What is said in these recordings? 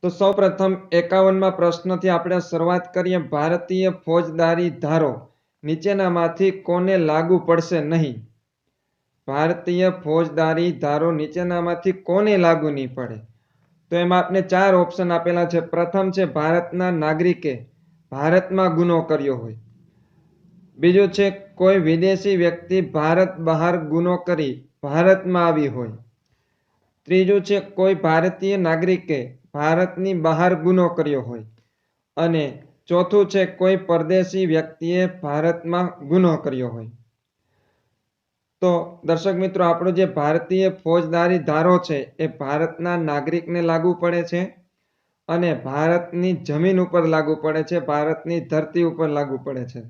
તો સૌપ્રથમ 51માં પ્રશ્નથી આપણે શરૂઆત કરીએ। ભારતીય ફોજદારી ધારો નીચેનામાંથી કોને લાગુ પડશે નહીં? ભારતીય ફોજદારી ધારો નીચેનામાંથી કોને લાગુ નહીં પડે? તો એમાં આપણે 4 ઓપ્શન આપેલા છે। પ્રથમ છે ભારતના નાગરિકે ભારતમાં ગુનો કર્યો હોય। બીજું છે કોઈ વિદેશી વ્યક્તિ ભારત બહાર ગુનો કરી ભારતમાં આવી હોય। ત્રીજું છે કોઈ ભારતીય નાગરિકે ભારતની બહાર ગુનો કર્યો હોય। અને ચોથું છે કોઈ પરદેશી વ્યક્તિએ ભારતમાં ગુનો કર્યો હોય। તો દર્શક મિત્રો, આપણો જે ભારતીય ફોજદારી ધારો છે એ ભારતના નાગરિકને લાગુ પડે છે અને ભારતની જમીન ઉપર લાગુ પડે છે, ભારતની ધરતી ઉપર લાગુ પડે છે।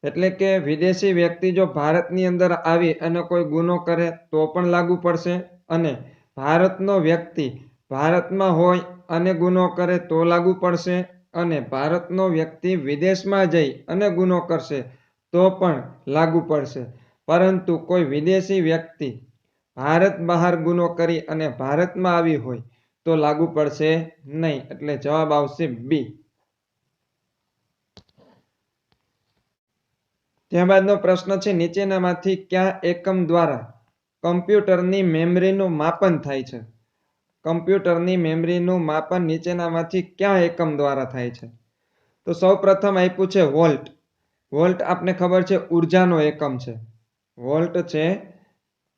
એટલે કે વિદેશી વ્યક્તિ જો ભારતની અંદર આવી અને કોઈ ગુનો કરે તો પણ લાગુ પડશે, અને ભારતનો વ્યક્તિ ભારતમાં હોય અને ગુનો કરે તો લાગુ પડશે, અને ભારતનો વ્યક્તિ વિદેશમાં જઈ અને ગુનો કરશે તો પણ લાગુ પડશે। પરંતુ કોઈ વિદેશી વ્યક્તિ ભારત બહાર ગુનો કરી અને ભારતમાં આવી હોય તો લાગુ પડશે નહીં। એટલે જવાબ આવશે બી। ત્યારબાદનો પ્રશ્ન છે નીચેનામાંથી કયા એકમ દ્વારા કમ્પ્યુટરની મેમરીનું માપન થાય છે? કમ્પ્યુટરની મેમરીનું માપન નીચેનામાંથી કયા એકમ દ્વારા થાય છે? તો સૌપ્રથમ આપ્યું છે વોલ્ટ। વોલ્ટ આપને ખબર છે ઉર્જાનો એકમ છે। વોલ્ટ છે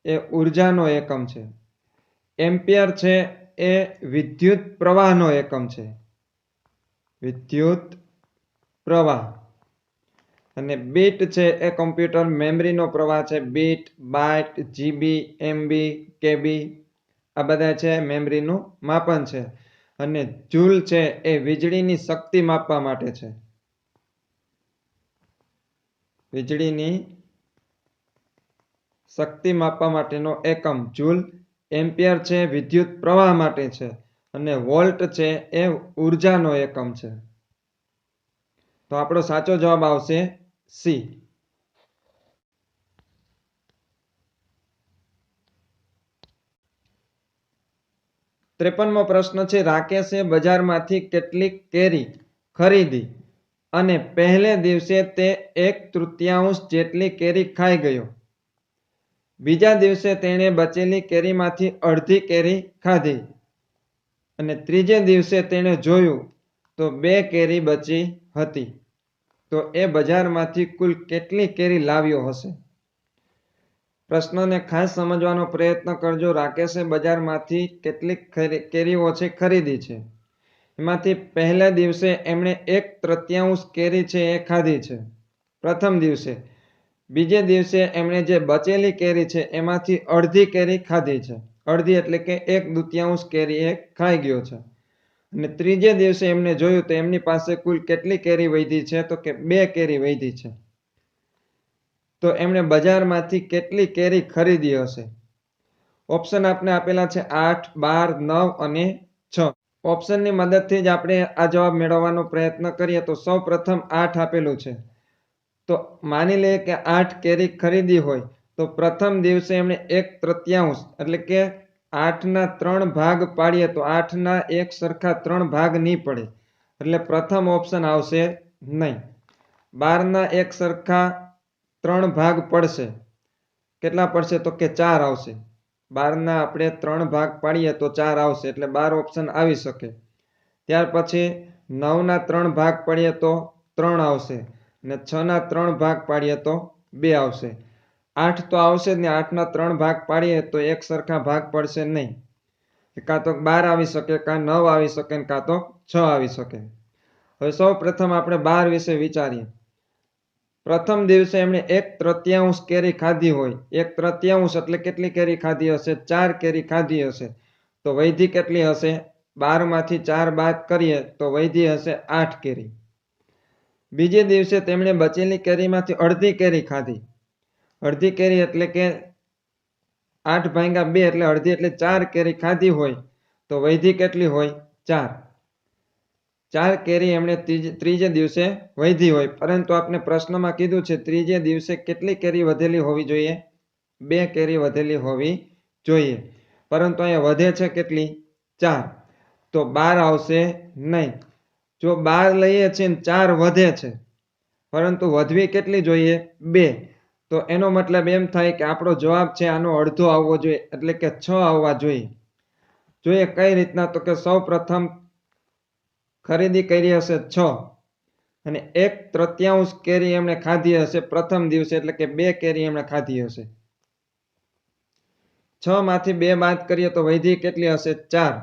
એ ઉર્જાનો એકમ છે। એમ્પિયર છે એ વિદ્યુત પ્રવાહનો એકમ છે। વિદ્યુત પ્રવાહ। અને બીટ છે એ કમ્પ્યુટર મેમરીનો પ્રવાહ છે। બીટ, બાઇટ, જીબી, એમબી, કેબી આ બધા છે મેમરીનું માપન છે। અને જૂલ છે એ વીજળીની શક્તિ માપવા માટે છે। વીજળીની શક્તિ માપવા માટેનો એકમ જૂલ। એમ્પિયર છે વિદ્યુત પ્રવાહ માટે છે, અને વોલ્ટ છે એ ઉર્જાનો એકમ છે। તો આપણો સાચો જવાબ આવશે સી। ત્રેપનમો પ્રશ્ન છે રાકેશે બજારમાંથી કેટલીક કેરી ખરીદી અને પહેલે દિવસે તે 1/3 જેટલી કેરી ખાઈ ગયો। બીજા દિવસે તેણે બચેલી કેરીમાંથી અડધી કેરી ખાધી અને ત્રીજે દિવસે તેણે જોયું તો 2 કેરી બચી હતી। તો એ બજારમાંથી કુલ કેટલી કેરી લાવ્યો હશે? પ્રશ્નને ખાસ સમજવાનો પ્રયત્ન કરજો। રાકેશે બજારમાંથી કેટલીક કેરીઓ છે ખરીદી છે, એમાંથી પહેલા દિવસે એમણે 1/3 કેરી છે એ ખાધી છે પ્રથમ દિવસે। બીજે દિવસે એમણે જે બચેલી કેરી છે એમાંથી અડધી કેરી ખાધી છે। અડધી એટલે કે 1/2 કેરી એ ખાઈ ગયો છે। અને ત્રીજે દિવસે એમને જોયું તો એમની પાસે કુલ કેટલી કેરી વધી છે? તો કે 2 કેરી વધી છે। તો એમણે બજારમાંથી કેટલી કેરી ખરીદી હશે? ઓપ્શન આપને આપેલા છે 8, 12, 9 અને 6। ઓપ્શનની મદદથી જ આપણે આ જવાબ મેળવવાનો પ્રયત્ન કરીએ। તો સૌ પ્રથમ 8 આપેલું છે, તો માની લઈએ કે 8 કેરી ખરીદી હોય તો પ્રથમ દિવસે એમણે 1/3 એટલે કે 8ના 3 ભાગ પાડીએ તો 8ના એક સરખા 3 ભાગ નહીં પડે, એટલે પ્રથમ ઓપ્શન આવશે નહીં। 12ના એક સરખા 3 ભાગ પડશે, કેટલા પડશે? તો કે 4 આવશે। 12ના આપણે 3 ભાગ પાડીએ તો 4 આવશે, એટલે 12 ઓપ્શન આવી શકે। ત્યાર પછી 9ના 3 ભાગ પાડીએ તો 3 આવશે, અને 6ના 3 ભાગ પાડીએ તો 2 આવશે। 8 તો આવશે જ ને, 8ના 3 ભાગ પાડીએ તો એક સરખા ભાગ પડશે નહીં, કાં તો 12 આવી શકે, કાં 9 આવી શકે, કાં તો 6 આવી શકે। હવે સૌ પ્રથમ આપણે 12 વિશે વિચારીએ। પ્રથમ દિવસે એમણે 1/3 કેરી ખાધી હોય, 1/3 એટલે કેટલી કેરી ખાધી હશે? 4 કેરી ખાધી હશે। તો વૈધી કેટલી હશે? 12 માંથી 4 બાદ કરીએ તો વૈધી હશે 8 કેરી। બીજે દિવસે તેમણે બચેલી કેરીમાંથી અડધી કેરી ખાધી। અડધી કેરી એટલે કે 8/2 એટલે અડધી એટલે 4 કેરી ખાધી હોય તો વૈધી કેટલી હોય? 4। 4 કેરી એમણે ત્રીજે દિવસે વૈધી હોય, પરંતુ આપણે પ્રશ્નમાં કીધું છે ત્રીજે દિવસે કેટલી કેરી વધેલી હોવી જોઈએ? 2 કેરી વધેલી હોવી જોઈએ, પરંતુ અહીંયા વધે છે કેટલી? 4। તો 12 આવશે નહીં. જો 12 લઈએ છીએ ને 4 વધે છે, પરંતુ વધવી કેટલી જોઈએ? 2. તો એનો મતલબ એમ થાય કે આપણો જવાબ છે આનો અડધો આવવો જોઈએ, એટલે કે 6 આવવા જોઈએ. જોઈએ કઈ રીતના, તો કે સૌ પ્રથમ ખરીદી કરી હશે 6 અને 1/3 કેરી એમણે ખાધી હશે પ્રથમ દિવસે, એટલે કે 2 કેરી એમણે ખાધી હશે. 6 માંથી 2 બાદ કરીએ તો વધી કેટલી હશે? 4.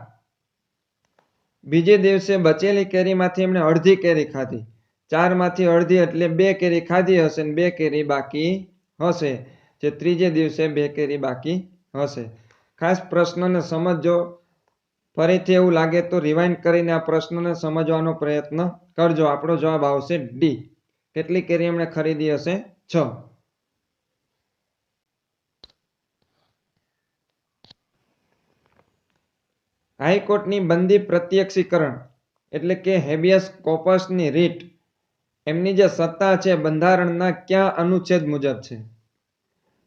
બીજે દિવસે બચેલી કેરીમાંથી એમણે અડધી કેરી ખાધી. 4 માંથી અડધી એટલે 2 કેરી ખાધી હશે ને 2 કેરી બાકી હશે, જે ત્રીજે દિવસે 2 કેરી બાકી હશે. ખાસ પ્રશ્નને સમજો. ફરીથી એવું લાગે તો રિવાઇન્ડ કરીને આ પ્રશ્નને સમજવાનો પ્રયત્ન કરજો. આપણો જવાબ આવશે ડી. કેટલી કેરી એમણે ખરીદી હશે? 6. હાઈકોર્ટની બંદી પ્રત્યક્ષીકરણ એટલે કે હેબિયસ કોર્પસની રીટ, એમની જે સત્તા છે બંધારણના કયા અનુચ્છેદ મુજબ છે?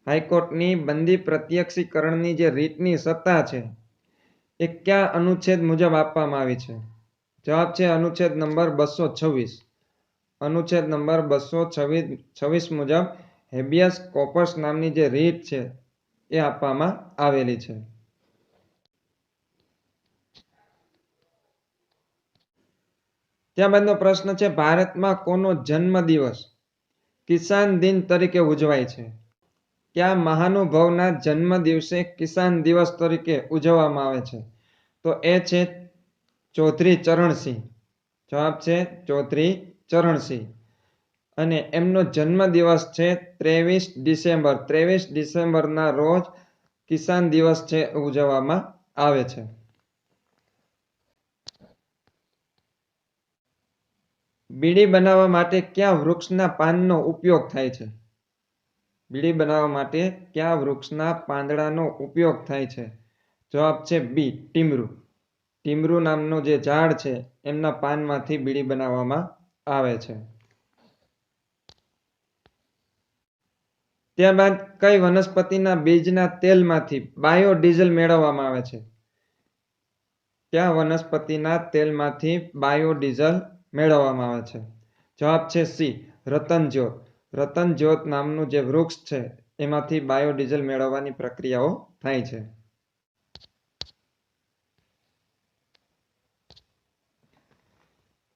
હાઈકોર્ટની બંદી પ્રત્યક્ષીકરણની જે રીટની સત્તા છે એ કયા અનુચ્છેદ મુજબ આપવામાં આવી છે? જવાબ છે અનુચ્છેદ નંબર 226. અનુચ્છેદ નંબર 226 મુજબ હેબિયસ કોર્પસ નામની જે રીટ છે એ આપવામાં આવેલી છે. ત્યારબાદનો પ્રશ્ન છે, ભારતમાં કોનો જન્મદિવસ કિસાન દિન તરીકે ઉજવાય છે? કયા મહાનુભાવના જન્મ દિવસે કિસાન દિવસ તરીકે ઉજવવામાં આવે છે? તો એ છે ચૌધરી ચરણસિંહ. જવાબ છે ચૌધરી ચરણસિંહ. અને એમનો જન્મ દિવસ છે 23 ડિસેમ્બર. 23 ડિસેમ્બરના રોજ કિસાન દિવસ છે ઉજવવામાં આવે છે. બીડી બનાવવા માટે કયા વૃક્ષના પાનનો ઉપયોગ થાય છે? બીડી બનાવવા માટે કયા વૃક્ષના પાંદડાનો ઉપયોગ થાય છે? જવાબ છે બી, ટીમરૂ. ટીમરૂ નામનું જે ઝાડ છે એમના પાનમાંથી બીડી બનાવવામાં આવે છે. ત્યારબાદ કઈ વનસ્પતિના બીજના તેલમાંથી બાયોડીઝલ મેળવવામાં આવે છે? કયા વનસ્પતિના તેલમાંથી બાયોડીઝલ મેળવવામાં આવે છે? જવાબ છે સી, રતનજ્યોત. રતનજ્યોત નામનું જે વૃક્ષ છે એમાંથી બાયોડીઝલ મેળવવાની પ્રક્રિયાઓ થાય છે.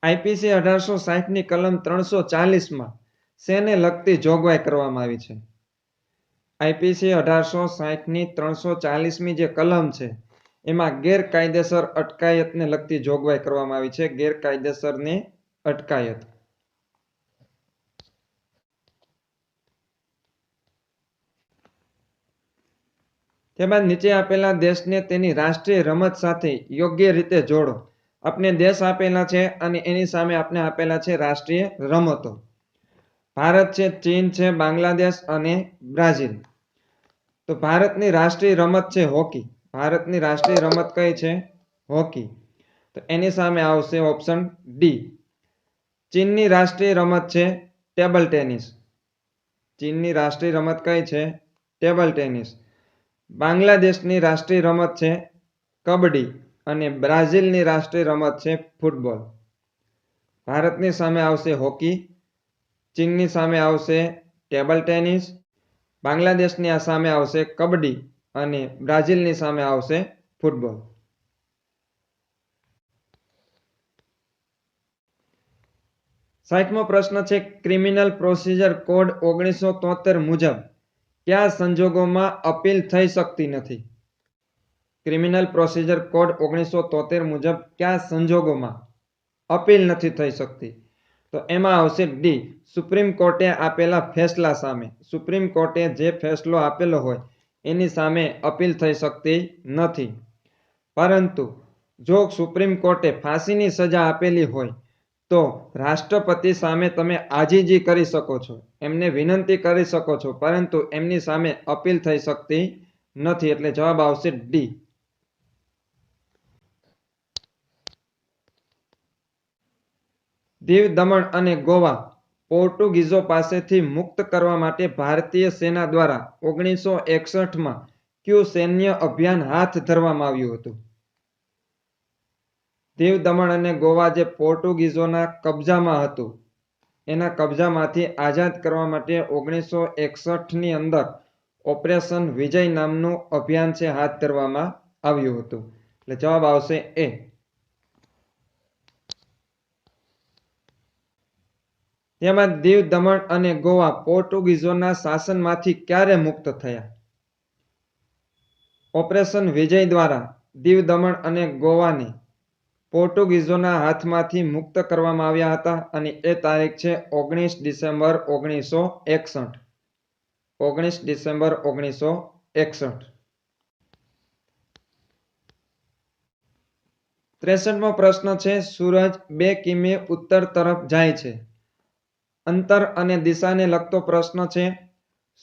આઈપીસી 1860ની કલમ 340માં શેને લગતી જોગવાઈ કરવામાં આવી છે? આઈપીસી 1860ની 340મી જે કલમ છે એમાં ગેરકાયદેસર અટકાયતને લગતી જોગવાઈ કરવામાં આવી છે. ગેરકાયદેસરની અટકાયત. ત્યારબાદ નીચે આપેલા દેશને તેની રાષ્ટ્રીય રમત સાથે યોગ્ય રીતે જોડો. આપણે દેશ આપેલા છે અને એની સામે આપણે આપેલા છે રાષ્ટ્રીય રમતો. ભારત છે, ચીન છે, બાંગ્લાદેશ અને બ્રાઝિલ. તો ભારતની રાષ્ટ્રીય રમત છે હોકી. ભારતની રાષ્ટ્રીય રમત કઈ છે? હોકી. તો એની સામે આવશે ઓપ્શન ડી. ચીનની રાષ્ટ્રીય રમત છે ટેબલ ટેનિસ. ચીનની રાષ્ટ્રીય રમત કઈ છે? Table tennis. બાંગ્લાદેશની રાષ્ટ્રીય રમત છે કબડ્ડી અને બ્રાઝિલની રાષ્ટ્રીય રમત છે ફૂટબોલ. ભારતની સામે આવશે હોકી, ચીનની સામે આવશે ટેબલ ટેનિસ, બાંગ્લાદેશની આ સામે આવશે કબડ્ડી અને બ્રાઝિલની સામે આવશે ફૂટબોલ. સાઠમો પ્રશ્ન છે, ક્રિમિનલ પ્રોસિજર કોડ 1973 મુજબ કયા સંજોગોમાં અપીલ થઈ શકતી નથી? ક્રિમિનલ પ્રોસિજર કોડ 1973 મુજબ કયા સંજોગોમાં અપીલ નથી થઈ શકતી? તો એમાં આવશે ડી, સુપ્રીમ કોર્ટે આપેલા ફેસલા સામે. સુપ્રીમ કોર્ટે જે ફેસલો આપેલો હોય એની સામે અપીલ થઈ શકતી નથી. પરંતુ જો સુપ્રીમ કોર્ટે ફાંસીની સજા આપેલી હોય તો રાષ્ટ્રપતિ સામે તમે આજીજી કરી શકો છો, એમને વિનંતી કરી શકો છો, પરંતુ એમની સામે અપીલ થઈ શકતી નથી. એટલે જવાબ આવશે ડી. દીવ, દમણ અને ગોવા પોર્ટુગીઝો પાસેથી મુક્ત કરવા માટે ભારતીય સેના દ્વારા 1961માં કયું સૈન્ય અભિયાન હાથ ધરવામાં આવ્યું હતું? દીવ દમણ અને ગોવા જે પોર્ટુગીઝોના કબજામાં હતું એના કબજામાંથી આઝાદ કરવા માટે 1961ની અંદર ઓપરેશન વિજય નામનું અભિયાન છે હાથ ધરવામાં આવ્યું હતું. એટલે જવાબ આવશે એ. તેમાં દીવ દમણ અને ગોવા પોર્ટુગીઝોના શાસનમાંથી ક્યારે મુક્ત થયા? ઓપરેશન વિજય દ્વારા દીવ દમણ અને ગોવાને પોર્ટુગીઝોના હાથમાંથી મુક્ત કરવામાં આવ્યા હતા અને એ તારીખ છે 19 ડિસેમ્બર 1961. 19 ડિસેમ્બર 1961. 63મો પ્રશ્ન છે સૂરજ 2 કિમી ઉત્તર તરફ જાય છે. અંતર અને દિશાને લગતો પ્રશ્ન છે.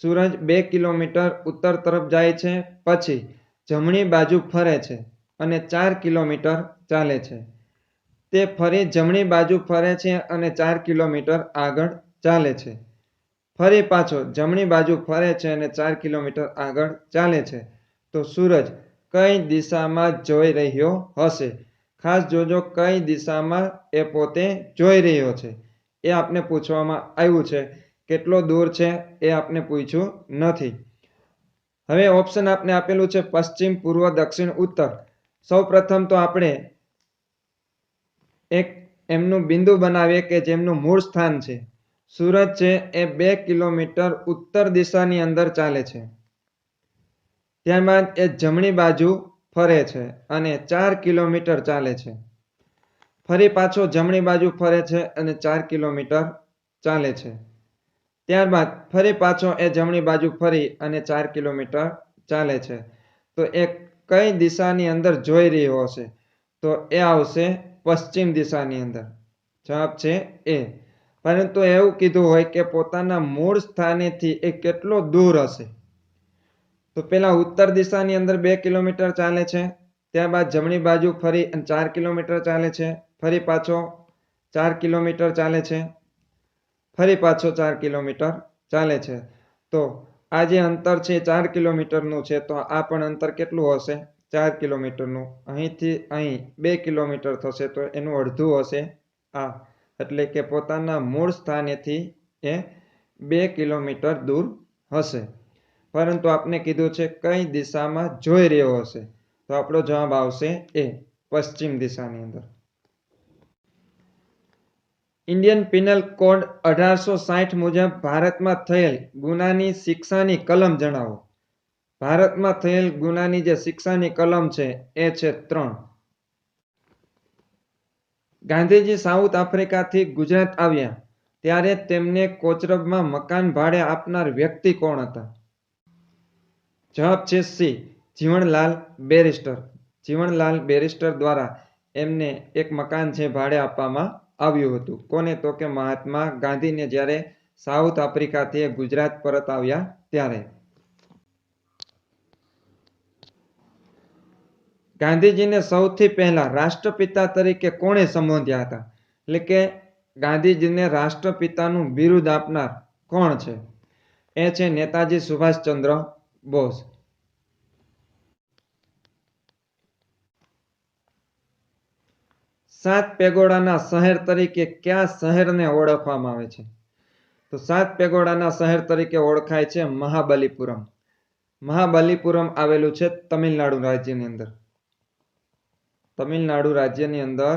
સૂરજ 2 કિલોમીટર ઉત્તર તરફ જાય છે, પછી જમણી બાજુ ફરે છે અને 4 કિલોમીટર ચાલે છે. તે ફરી જમણી બાજુ ફરે છે અને 4 કિલોમીટર આગળ ચાલે છે. ફરી પાછો જમણી બાજુ ફરે છે અને 4 કિલોમીટર આગળ ચાલે છે. તો સૂરજ કઈ દિશામાં જોઈ રહ્યો હશે? ખાસ જોજો કઈ દિશામાં એ પોતે જોઈ રહ્યો છે એ આપને પૂછવામાં આવ્યું છે. કેટલો દૂર છે એ આપને પૂછ્યું નથી. હવે ઓપ્શન આપને આપેલું છે પશ્ચિમ, પૂર્વ, દક્ષિણ, ઉત્તર. સૌ પ્રથમ તો આપણે એક એમનું બિંદુ બનાવીએ કે જેમનું મૂળ સ્થાન છે. સૂરજ છે એ 2 કિલોમીટર ઉત્તર દિશાની અંદર ચાલે છે. ત્યારબાદ એ જમણી બાજુ ફરે છે અને 4 કિલોમીટર ચાલે છે. ફરી પાછો જમણી બાજુ ફરે છે અને 4 કિલોમીટર ચાલે છે. ત્યારબાદ ફરી પાછો એ જમણી બાજુ ફરી અને 4 કિલોમીટર ચાલે છે. તો એ કઈ દિશાની અંદર જોઈ રહ્યો હશે? તો એ આવશે પશ્ચિમ દિશાની અંદર. જવાબ છે એ. પરંતુ એવું કીધું હોય કે પોતાના મૂળ સ્થાનેથી એ કેટલો દૂર હશે? તો પેલા ઉત્તર દિશાની અંદર 2 કિલોમીટર ચાલે છે. ત્યારબાદ જમણી બાજુ ફરી 4 કિલોમીટર ચાલે છે. ફરી પાછો 4 કિલોમીટર ચાલે છે. ફરી પાછો 4 કિલોમીટર ચાલે છે. તો આ જે અંતર છે 4 કિલોમીટરનું છે. તો આ પણ અંતર કેટલું હશે? 4 કિલોમીટરનું. અહીંથી અહીં 2 કિલોમીટર થશે તો એનું અડધું હશે આ. એટલે કે પોતાના મૂળ સ્થાનેથી એ 2 કિલોમીટર દૂર હશે. પરંતુ આપને કીધું છે કઈ દિશામાં જોઈ રહ્યો હશે? તો આપણો જવાબ આવશે એ, પશ્ચિમ દિશાની અંદર. ઇન્ડિયન પિનલ કોડ 1860 મુજબ ભારતમાં થયેલ ગુનાની શિક્ષાની કલમ જણાવો. ભારતમાં થયેલ ગુનાની જે શિક્ષાની કલમ છે એ છે 3. ગાંધીજી સાઉથ આફ્રિકાથી ગુજરાત આવ્યા ત્યારે તેમને કોચરબમાં મકાન ભાડે આપનાર વ્યક્તિ કોણ હતા? જવાબ છે સી, જીવણલાલ બેરિસ્ટર. જીવણલાલ બેરિસ્ટર દ્વારા એમને એક મકાન છે ભાડે આપવામાં આવ્યું હતું. કોને? તો કે મહાત્મા ગાંધીને જ્યારે સાઉથ આફ્રિકાથી ગુજરાત પરત આવ્યા ત્યારે. ગાંધીજીને સૌથી પહેલા રાષ્ટ્રપિતા તરીકે કોણે સંબોધ્યા હતા? એટલે કે ગાંધીજીને રાષ્ટ્રપિતાનું બિરુદ આપનાર કોણ છે? એ છે નેતાજી સુભાષચંદ્ર બોઝ. સાત પેગોડાના શહેર તરીકે કયા શહેરને ઓળખવામાં આવે છે? તો સાત પેગોડાના શહેર તરીકે ઓળખાય છે મહાબલીપુરમ. મહાબલીપુરમ આવેલું છે તમિલનાડુ રાજ્યની અંદર. તમિલનાડુ રાજ્યની અંદર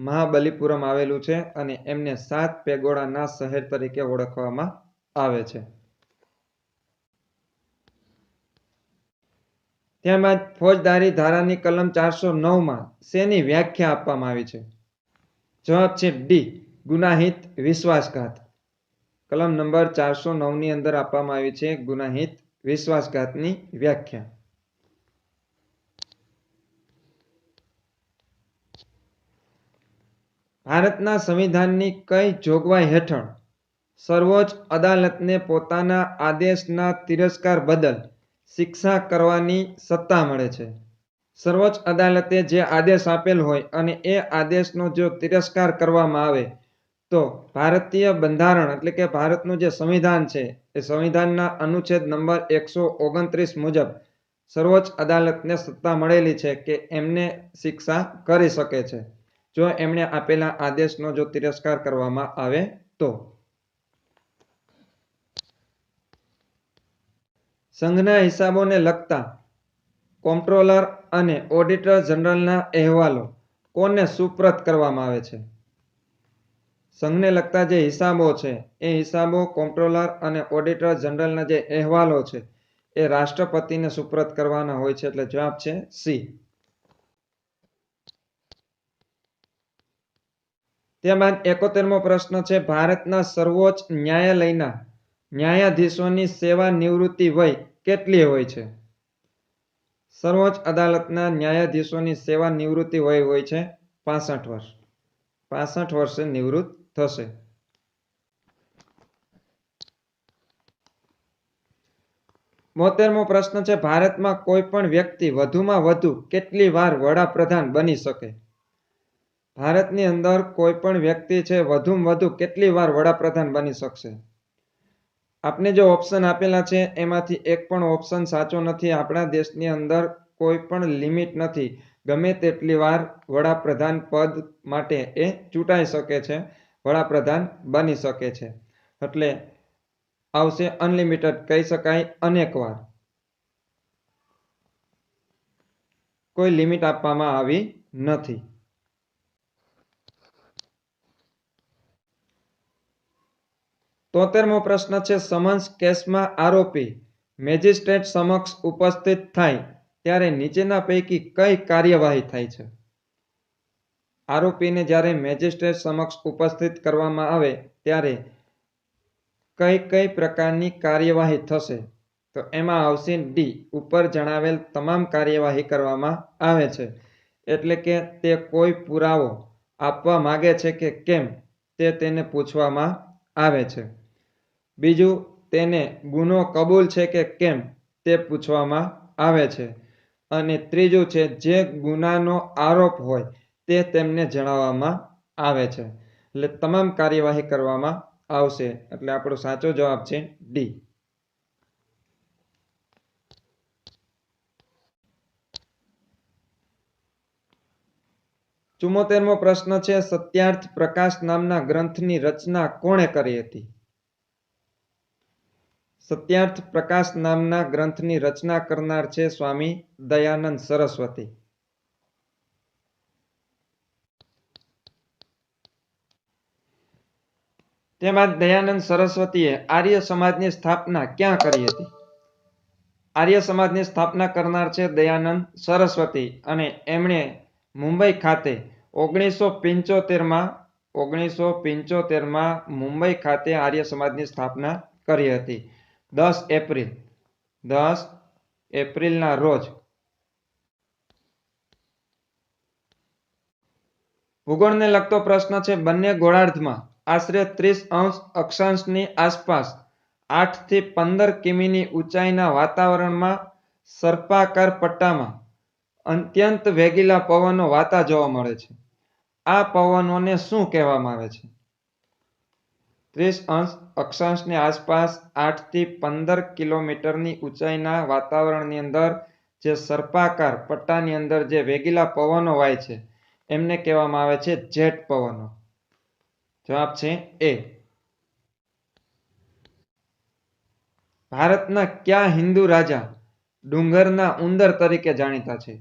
મહાબલીપુરમ આવેલું છે અને એમને સાત પેગોડાના શહેર તરીકે ઓળખવામાં આવે છે. ત્યારબાદ ફોજદારી ધારાની કલમ 409માં શેની વ્યાખ્યા આપવામાં આવી છે? જવાબ છે ડી, ગુનાહિત વિશ્વાસઘાત. કલમ નંબર 409ની અંદર આપવામાં આવી છે ગુનાહિત વિશ્વાસઘાતની વ્યાખ્યા. ભારતના સંવિધાનની કઈ જોગવાઈ હેઠળ સર્વોચ્ચ અદાલતને પોતાના આદેશના તિરસ્કાર બદલ શિક્ષા કરવાની સત્તા મળે છે? સર્વોચ્ચ અદાલતે જે આદેશ આપેલ હોય અને એ આદેશનો જો તિરસ્કાર કરવામાં આવે તો ભારતીય બંધારણ એટલે કે ભારતનું જે સંવિધાન છે એ સંવિધાનના અનુચ્છેદ નંબર 129 મુજબ સર્વોચ્ચ અદાલતને સત્તા મળેલી છે કે એમને શિક્ષા કરી શકે છે. જો એમણે આપેલા આદેશનો જો તિરસ્કાર કરવામાં આવે તો. સંઘના હિસાબોને લગતા કોમ્પ્ટ્રોલર અને ઓડિટર જનરલના અહેવાલો કોને સુપ્રત કરવામાં આવે છે? સંઘને લગતા જે હિસાબો છે એ હિસાબો કોમ્પ્ટ્રોલર અને ઓડિટર જનરલના જે અહેવાલો છે એ રાષ્ટ્રપતિને સુપ્રત કરવાના હોય છે. એટલે જવાબ છે સી. ત્યારબાદ 71મો પ્રશ્ન છે, ભારતના સર્વોચ્ચ ન્યાયાલયના ન્યાયાધીશોની સેવા નિવૃત્તિ વય કેટલી હોય છે? સર્વોચ્ચ અદાલતના ન્યાયાધીશોની સેવા નિવૃત્તિ વય હોય છે 65 વર્ષ. 65 વર્ષે નિવૃત્ત થશે. બોતેરમો પ્રશ્ન છે, ભારતમાં કોઈ પણ વ્યક્તિ વધુમાં વધુ કેટલી વાર વડાપ્રધાન બની શકે? ભારતની અંદર કોઈ પણ વ્યક્તિ છે વધુમાં વધુ કેટલી વાર વડાપ્રધાન બની શકશે? આપને જે ઓપ્શન આપેલા છે એમાંથી એક પણ ઓપ્શન સાચો નથી. આપણા દેશની અંદર કોઈ પણ લિમિટ નથી. ગમે તેટલી વાર વડાપ્રધાન પદ માટે એ ચૂંટાઈ શકે છે, વડાપ્રધાન બની શકે છે. એટલે આવશે અનલિમિટેડ, કહી શકાય અનેક વાર. કોઈ લિમિટ આપવામાં આવી નથી. તોતેરમો પ્રશ્ન છે, સમન્સ કેસમાં આરોપી મેજિસ્ટ્રેટ સમક્ષ ઉપસ્થિત થાય ત્યારે નીચેના પૈકી કઈ કાર્યવાહી થાય છે? આરોપીને જ્યારે મેજિસ્ટ્રેટ સમક્ષ ઉપસ્થિત કરવામાં આવે ત્યારે કઈ કઈ પ્રકારની કાર્યવાહી થશે? તો એમાં આવશે ડી, ઉપર જણાવેલ તમામ કાર્યવાહી કરવામાં આવે છે. એટલે કે તે કોઈ પુરાવો આપવા માંગે છે કે કેમ તે તેને પૂછવામાં આવે છે. બીજું, તેને ગુનો કબૂલ છે કે કેમ તે પૂછવામાં આવે છે. અને ત્રીજું છે, જે ગુનાનો આરોપ હોય તે તેમને જણાવવામાં આવે છે. એટલે તમામ કાર્યવાહી કરવામાં આવશે. એટલે આપણો સાચો જવાબ છે ડી. ચુમ્મોતેરમો પ્રશ્ન છે, સત્યાર્થ પ્રકાશ નામના ગ્રંથની રચના કોણે કરી હતી? સત્યાર્થ પ્રકાશ નામના ગ્રંથની રચના કરનાર છે સ્વામી દયાનંદ સરસ્વતી. તેમાં દયાનંદ સરસ્વતીએ આર્ય સમાજની સ્થાપના ક્યાં કરી હતી? આર્ય સમાજની સ્થાપના કરનાર છે દયાનંદ સરસ્વતી અને એમણે મુંબઈ ખાતે 1975માં મુંબઈ ખાતે આર્ય સમાજની સ્થાપના કરી હતી. 10 એપ્રિલના રોજ. ભૂગોળને લગતો પ્રશ્ન છે, બંને ગોળાર્ધમાં આશરે 30° અક્ષાંશની આસપાસ 8 થી 15 કિમીની ઊંચાઈના વાતાવરણમાં સર્પાકાર પટ્ટામાં અત્યંત વેગીલા પવનો વાતા જોવા મળે છે. આ પવનોને શું કહેવામાં આવે છે? 30° અક્ષાંશની આસપાસ 8 થી 15 કિલોમીટરની ઊંચાઈના વાતાવરણની અંદર જે સર્પાકાર પટ્ટાની અંદર જે વેગીલા પવનો વાય છે એમને કહેવામાં આવે છે જેટ પવનો. જવાબ છે એ. ભારતના કયા હિન્દુ રાજા ડુંગરના ઉંદર તરીકે જાણીતા છે?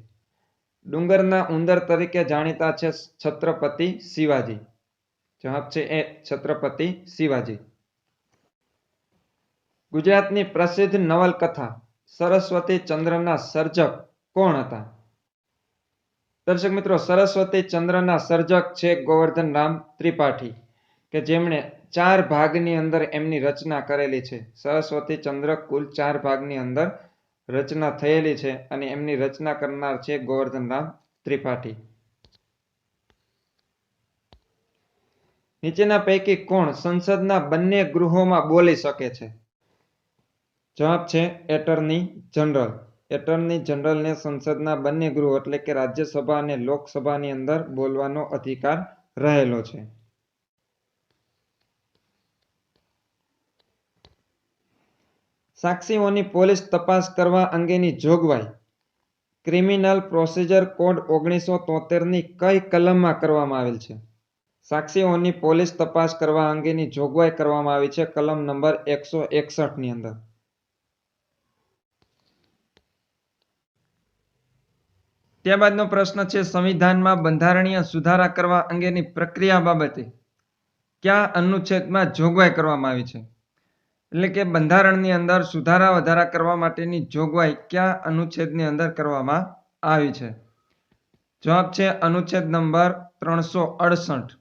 ડુંગરના ઉંદર તરીકે જાણીતા છે છત્રપતિ શિવાજી. જવાબ છે એ, છત્રપતિ શિવાજી. ગુજરાતની પ્રસિદ્ધ નવલકથા સરસ્વતી ચંદ્રના સર્જક કોણ હતા? દર્શક મિત્રો, સરસ્વતી ચંદ્રના સર્જક છે ગોવર્ધન રામ ત્રિપાઠી, કે જેમણે 4 ભાગની અંદર એમની રચના કરેલી છે. સરસ્વતી ચંદ્ર કુલ 4 ભાગની અંદર રચના થયેલી છે અને એમની રચના કરનાર છે ગોવર્ધન રામ ત્રિપાઠી. નીચેના પૈકી કોણ સંસદના બંને ગૃહોમાં બોલી શકે છે? જવાબ છે એટર્ની જનરલ. એટર્ની જનરલને સંસદના બંને ગૃહો એટલે કે રાજ્યસભા અને લોકસભાની અંદર બોલવાનો અધિકાર રહેલો છે. સાક્ષીઓની પોલીસ તપાસ કરવા અંગેની જોગવાઈ ક્રિમિનલ પ્રોસિજર કોડ 1973ની કઈ કલમમાં કરવામાં આવેલ છે? સાક્ષીઓની પોલીસ તપાસ કરવા અંગેની જોગવાઈ કરવામાં આવી છે કલમ નંબર 161 ની અંદર. ત્યારબાદનો પ્રશ્ન છે, સંવિધાનમાં બંધારણીય સુધારા કરવા અંગેની પ્રક્રિયા બાબતે કયા અનુચ્છેદમાં જોગવાઈ કરવામાં આવી છે? એટલે કે બંધારણની અંદર સુધારા વધારા કરવા માટેની જોગવાઈ કયા અનુચ્છેદની અંદર કરવામાં આવી છે? જવાબ છે અનુચ્છેદ નંબર 368.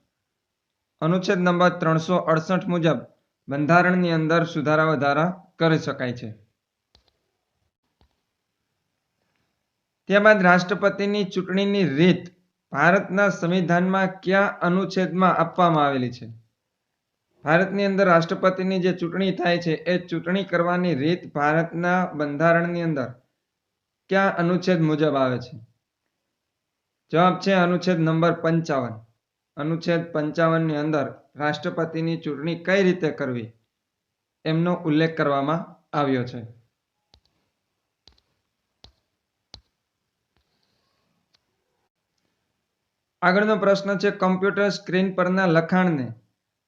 અનુચ્છેદ નંબર 368 મુજબ બંધારણની અંદર સુધારા વધારા કરી શકાય છે. ત્યારબાદ રાષ્ટ્રપતિની ચૂંટણીની રીત ભારતના સંવિધાનમાં કયા અનુચ્છેદમાં આપવામાં આવેલી છે? ભારતની અંદર રાષ્ટ્રપતિની જે ચૂંટણી થાય છે એ ચૂંટણી કરવાની રીત ભારતના બંધારણની અંદર કયા અનુચ્છેદ મુજબ આવે છે? જવાબ છે અનુચ્છેદ નંબર 55. અનુચ્છેદ 55 ની અંદર રાષ્ટ્રપતિની ચૂંટણી કઈ રીતે કરવી એમનો ઉલ્લેખ કરવામાં આવ્યો છે. આગળનો પ્રશ્ન છે, કમ્પ્યુટર સ્ક્રીન પરના લખાણને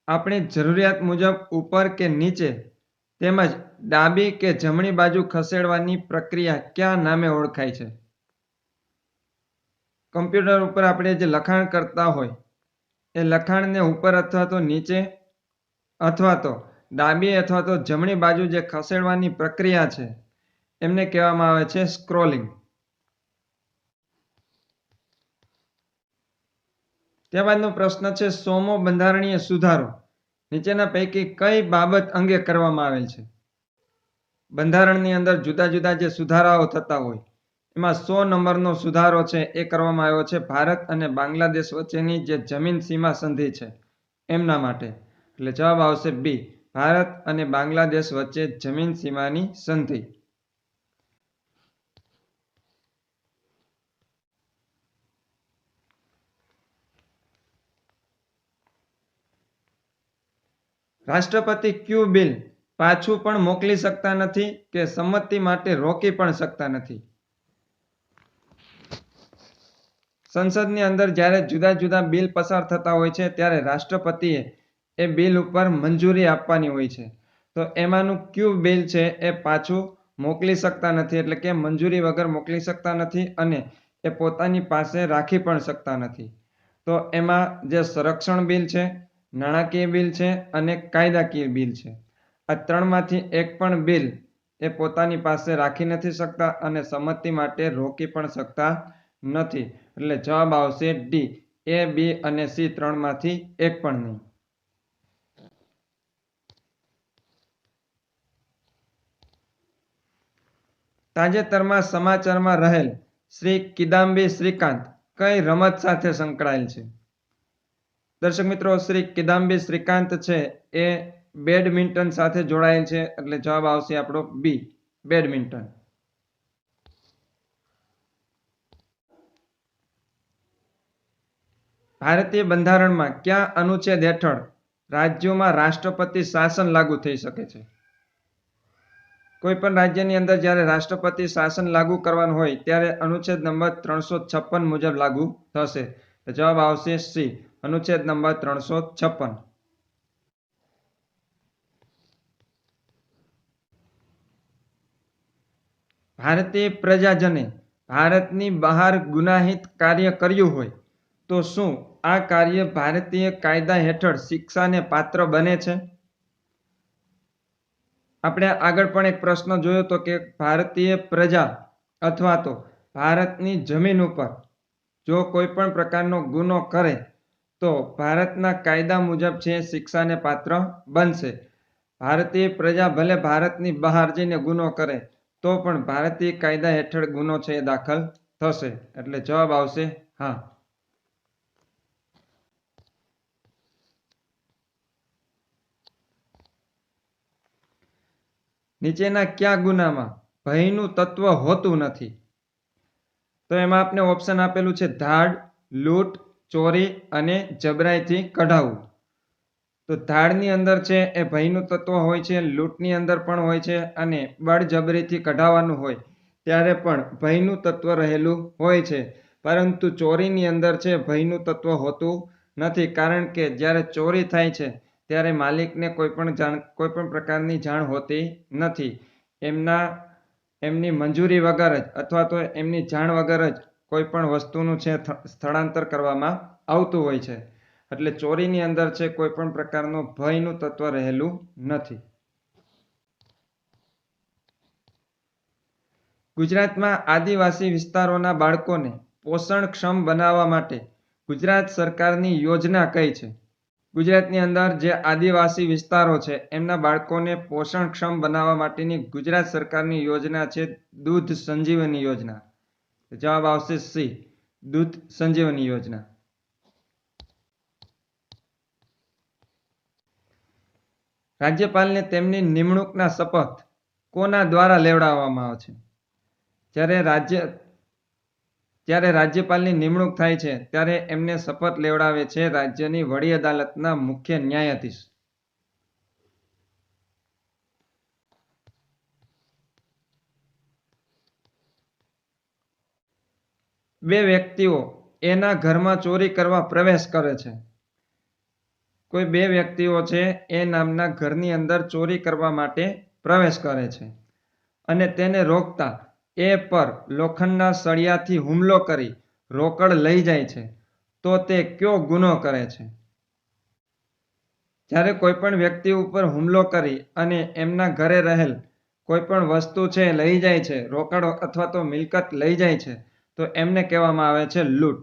આપણી જરૂરિયાત મુજબ ઉપર કે નીચે તેમજ ડાબી કે જમણી બાજુ ખસેડવાની પ્રક્રિયા કયા નામે ઓળખાય છે? કમ્પ્યુટર ઉપર આપણે જે લખાણ કરતા હોય એ લખાણને ઉપર અથવા તો નીચે અથવા તો ડાબી અથવા તો જમણી બાજુ જે ખસેડવાની પ્રક્રિયા છે એમને કહેવામાં આવે છે સ્ક્રોલિંગ. ત્યારબાદનો પ્રશ્ન છે, 100મો બંધારણીય સુધારો નીચેના પૈકી કઈ બાબત અંગે કરવામાં આવેલ છે? બંધારણની અંદર જુદા જુદા જે સુધારાઓ થતા હોય એમાં 100 નંબરનો સુધારો છે એ કરવામાં આવ્યો છે ભારત અને બાંગ્લાદેશ વચ્ચેની જે જમીન સીમા સંધિ છે એમના માટે. એટલે જવાબ આવશે બી, ભારત અને બાંગ્લાદેશ વચ્ચે જમીન સીમાની સંધિ. રાષ્ટ્રપતિ ક્યુ બિલ પાછું પણ મોકલી શકતા નથી કે સંમતિ માટે રોકી પણ શકતા નથી? સંસદની અંદર જ્યારે જુદા જુદા બિલ પસાર થતા હોય છે ત્યારે રાષ્ટ્રપતિએ એ બિલ ઉપર મંજૂરી આપવાની હોય છે. તો એમાંનું ક્યુ બિલ છે એ પાછું મોકલી શકતા નથી, એટલે કે મંજૂરી વગર મોકલી શકતા નથી અને એ પોતાની પાસે રાખી પણ શકતા નથી. તો એમાં જે સંરક્ષણ બિલ છે, નાણાકીય બિલ છે અને કાયદાકીય બિલ છે. આ ત્રણમાંથી એક પણ બિલ એ પોતાની પાસે રાખી નથી શકતા અને સંમતિ માટે રોકી પણ શકતા નથી. એટલે જવાબ આવશે ડી, એ, બી અને સી ત્રણમાંથી એક પણ નહીં. તાજેતરમાં સમાચારમાં રહેલ શ્રી કિદામ્બી શ્રીકાંત કઈ રમત સાથે સંકળાયેલ છે? દર્શક મિત્રો, શ્રી કિદામ્બી શ્રીકાંત છે એ બેડમિન્ટન સાથે જોડાયેલ છે. એટલે જવાબ આવશે આપણો બી, બેડમિન્ટન. ભારતીય બંધારણમાં કયા અનુચ્છેદ હેઠળ રાજ્યોમાં રાષ્ટ્રપતિ શાસન લાગુ થઈ શકે છે? કોઈ પણ રાજ્યની અંદર જ્યારે રાષ્ટ્રપતિ શાસન લાગુ કરવાનું હોય ત્યારે અનુચ્છેદ નંબર 356 મુજબ લાગુ થશે. જવાબ આવશે સી, અનુચ્છેદ નંબર 356. ભારતીય પ્રજાજને ભારતની બહાર ગુનાહિત કાર્ય કર્યું હોય તો શું આ કાર્ય ભારતીય કાયદા હેઠળ શિક્ષાને પાત્ર બને છે? આપણે આગળ પણ એક પ્રશ્ન જોયો હતો કે ભારતીય પ્રજા અથવા તો ભારતની જમીન ઉપર જો કોઈ પણ પ્રકારનો ગુનો કરે તો ભારતના કાયદા મુજબ છે શિક્ષાને પાત્ર બનશે. ભારતીય પ્રજા ભલે ભારતની બહાર જઈને ગુનો કરે તો પણ ભારતીય કાયદા હેઠળ ગુનો છે એ દાખલ થશે. એટલે જવાબ આવશે હા. નીચેના કયા ગુનામાં ભયનું તત્વ હોતું નથી? તો એમાં આપને ઓપ્શન આપેલું છે ધાડ, લૂંટ, ચોરી અને જબરાઈથી કઢાવવું. તો ધાડની અંદર છે એ ભયનું તત્વ હોય છે, લૂંટની અંદર પણ હોય છે અને બળજબરીથી કઢાવવાનું હોય ત્યારે પણ ભયનું તત્વ રહેલું હોય છે, પરંતુ ચોરીની અંદર છે ભયનું તત્વ હોતું નથી. કારણ કે જ્યારે ચોરી થાય છે ત્યારે માલિકને કોઈ પણ પ્રકારની જાણ હોતી નથી. એમની મંજૂરી વગર જ અથવા તો એમની જાણ વગર જ કોઈ પણ વસ્તુનું છે સ્થળાંતર કરવામાં આવતું હોય છે. એટલે ચોરીની અંદર છે કોઈ પણ પ્રકારનું ભયનું તત્વ રહેલું નથી. ગુજરાતમાં આદિવાસી વિસ્તારોના બાળકોને પોષણક્ષમ બનાવવા માટે ગુજરાત સરકારની યોજના કઈ છે? ગુજરાતની અંદર જે આદિવાસી વિસ્તારો છે એમના બાળકોને પોષણક્ષમ બનાવવા માટેની ગુજરાત સરકારની યોજના છે દૂધ સંજીવની યોજના. જવાબ આવશે સી, દૂધ સંજીવની યોજના. રાજ્યપાલને તેમની નિમણૂકના શપથ કોના દ્વારા લેવડાવવામાં આવે છે? જ્યારે રાજ્યપાલની નિમણૂક થાય છે ત્યારે એમને શપથ લેવડાવે છે રાજ્યની વડી અદાલતના મુખ્ય ન્યાયાધીશ. બે વ્યક્તિઓ એના ઘરમાં ચોરી કરવા પ્રવેશ કરે છે. કોઈ બે વ્યક્તિઓ છે એ નામના ઘરની અંદર ચોરી કરવા માટે પ્રવેશ કરે છે અને તેને રોકતા એ પર લોખંડના સળિયાથી હુમલો કરી રોકડ લઈ જાય છે, તો તે કયો ગુનો કરે છે? જ્યારે કોઈ પણ વ્યક્તિ ઉપર હુમલો કરી અને એમના ઘરે રહેલ કોઈ પણ વસ્તુ છે લઈ જાય છે, રોકડ અથવા તો મિલકત લઈ જાય છે, તો એમને કહેવામાં આવે છે લૂંટ.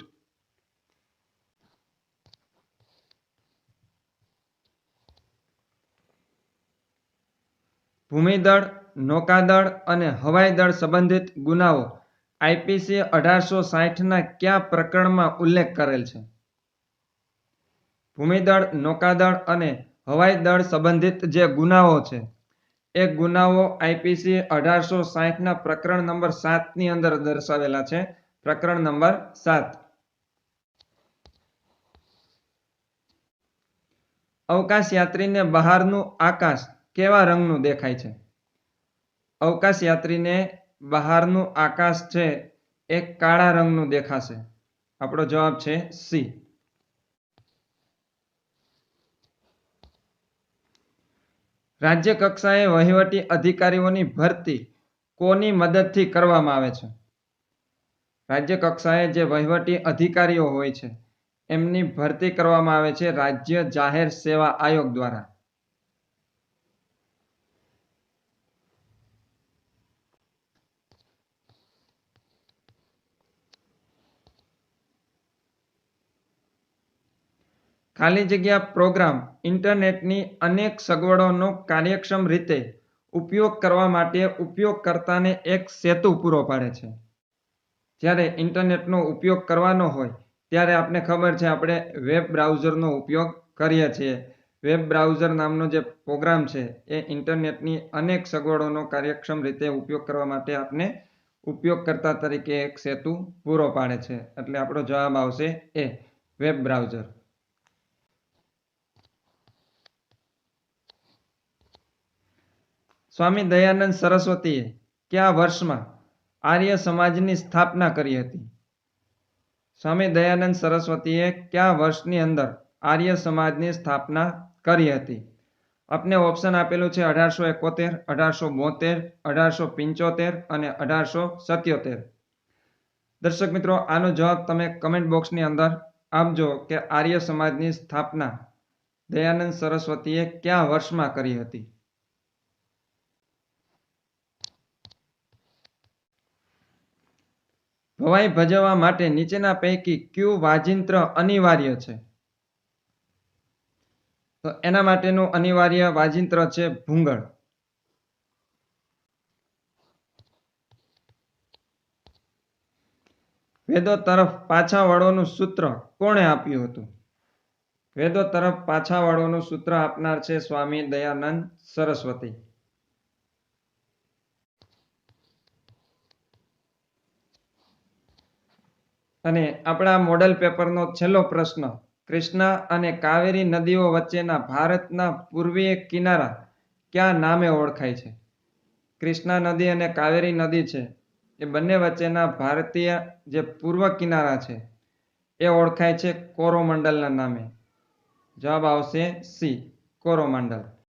ભૂમિદળ, નૌકાદળ અને હવાઈ દળ સંબંધિત ગુનાઓ આઈપીસી 1860ના કયા પ્રકરણમાં ઉલ્લેખ કરેલ છે? ભૂમિદળ, નૌકાદળ અને હવાઈ દળ સંબંધિત જે ગુનાઓ છે એ ગુનાઓ આઈપીસી 1860ના પ્રકરણ નંબર 7ની અંદર દર્શાવેલા છે. પ્રકરણ નંબર 7. અવકાશયાત્રીને બહારનું આકાશ કેવા રંગનું દેખાય છે? અવકાશયાત્રીને બહારનું આકાશ છે એ કાળા રંગનું દેખાશે. આપણો જવાબ છે સી. રાજ્ય કક્ષાએ વહીવટી અધિકારીઓની ભરતી કોની મદદથી કરવામાં આવે છે? રાજ્ય કક્ષાએ જે વહીવટી અધિકારીઓ હોય છે એમની ભરતી કરવામાં આવે છે રાજ્ય જાહેર સેવા આયોગ દ્વારા. ખાલી જગ્યા પ્રોગ્રામ ઇન્ટરનેટની અનેક સગવડોનો કાર્યક્ષમ રીતે ઉપયોગ કરવા માટે ઉપયોગકર્તાને એક સેતુ પૂરો પાડે છે. જ્યારે ઇન્ટરનેટનો ઉપયોગ કરવાનો હોય ત્યારે આપને ખબર છે આપણે વેબ બ્રાઉઝરનો ઉપયોગ કરીએ છીએ. વેબ બ્રાઉઝર નામનો જે પ્રોગ્રામ છે એ ઇન્ટરનેટની અનેક સગવડોનો કાર્યક્ષમ રીતે ઉપયોગ કરવા માટે આપને ઉપયોગકર્તા તરીકે એક સેતુ પૂરો પાડે છે. એટલે આપણો જવાબ આવશે એ, વેબ બ્રાઉઝર. સ્વામી દયાનંદ સરસ્વતીએ કયા વર્ષમાં આર્ય સમાજની સ્થાપના કરી હતી? સ્વામી દયાનંદ સરસ્વતીએ કયા વર્ષની અંદર આર્ય સમાજની સ્થાપના કરી હતી? આપને ઓપ્શન આપેલું છે 1871, 1872, 1875 અને 1877. દર્શક મિત્રો, આનો જવાબ તમે કમેન્ટ બોક્સની અંદર આપજો કે આર્ય સમાજની સ્થાપના દયાનંદ સરસ્વતીએ કયા વર્ષમાં કરી હતી? ભવાઈ ભજવવા માટે નીચેના પૈકી કયું વાજિંત્ર અનિવાર્ય છે? તો એના માટેનું અનિવાર્ય વાજિંત્ર છે ભૂંગળ. વેદો તરફ પાછા વળોનું સૂત્ર કોણે આપ્યું હતું? વેદો તરફ પાછા વળોનું સૂત્ર આપનાર છે સ્વામી દયાનંદ સરસ્વતી. અને આપણા મોડેલ પેપરનો છેલ્લો પ્રશ્ન, કૃષ્ણા અને કાવેરી નદીઓ વચ્ચેના ભારતના પૂર્વીય કિનારા કયા નામે ઓળખાય છે? કૃષ્ણા નદી અને કાવેરી નદી છે એ બંને વચ્ચેના ભારતીય જે પૂર્વ કિનારા છે એ ઓળખાય છે કોરોમંડલના નામે. જવાબ આવશે સી, કોરોમંડલ.